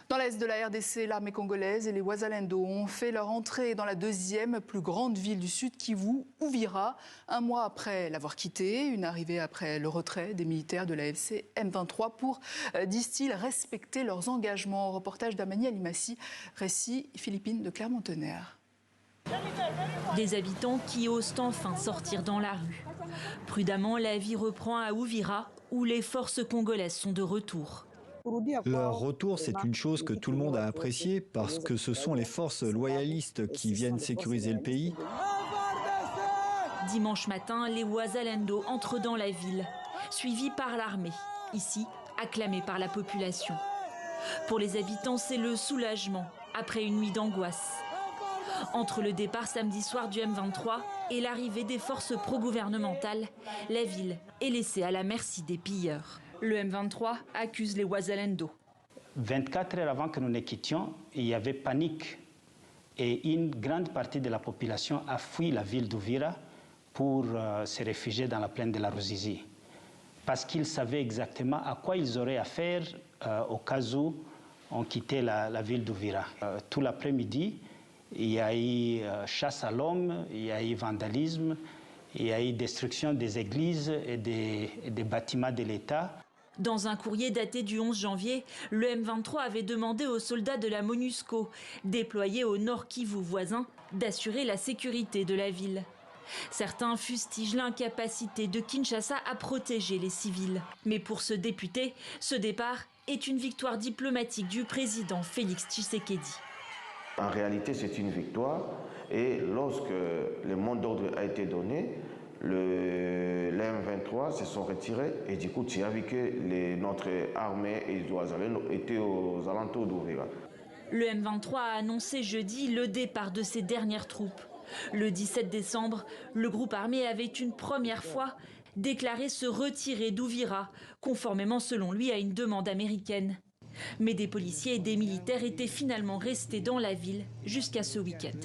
Dans l'est de la RDC, l'armée congolaise et les Wazalendo ont fait leur entrée dans la deuxième plus grande ville du Sud Kivu, Uvira, un mois après l'avoir quittée. Une arrivée après le retrait des militaires de la LC M23 pour, disent-ils, respecter leurs engagements. Reportage d'Amani Alimassi, récit Philippine de Clermont-Tonnerre. Des habitants qui osent enfin sortir dans la rue. Prudemment, la vie reprend à Uvira, où les forces congolaises sont de retour. Leur retour, c'est une chose que tout le monde a appréciée parce que ce sont les forces loyalistes qui viennent sécuriser le pays. Dimanche matin, les Wazalendo entrent dans la ville, suivis par l'armée, ici acclamés par la population. Pour les habitants, c'est le soulagement après une nuit d'angoisse. Entre le départ samedi soir du M23 et l'arrivée des forces pro-gouvernementales, la ville est laissée à la merci des pilleurs. Le M23 accuse les Wazalendo. 24 heures avant que nous ne quittions, il y avait panique et une grande partie de la population a fui la ville d'Uvira pour se réfugier dans la plaine de la Ruzizi. Parce qu'ils savaient exactement à quoi ils auraient affaire au cas où on quittait la ville d'Uvira. Tout l'après-midi, il y a eu chasse à l'homme, il y a eu vandalisme, il y a eu destruction des églises et des bâtiments de l'État. Dans un courrier daté du 11 janvier, le M23 avait demandé aux soldats de la MONUSCO, déployés au nord Kivu voisin, d'assurer la sécurité de la ville. Certains fustigent l'incapacité de Kinshasa à protéger les civils. Mais pour ce député, ce départ est une victoire diplomatique du président Félix Tshisekedi. En réalité, c'est une victoire et lorsque le mot d'ordre a été donné, les M23 se sont retirés et du coup, tu as vu que notre armée et les Wazalendo étaient aux alentours d'Uvira. Le M23 a annoncé jeudi le départ de ses dernières troupes. Le 17 décembre, le groupe armé avait une première fois déclaré se retirer d'Uvira, conformément selon lui à une demande américaine. Mais des policiers et des militaires étaient finalement restés dans la ville jusqu'à ce week-end.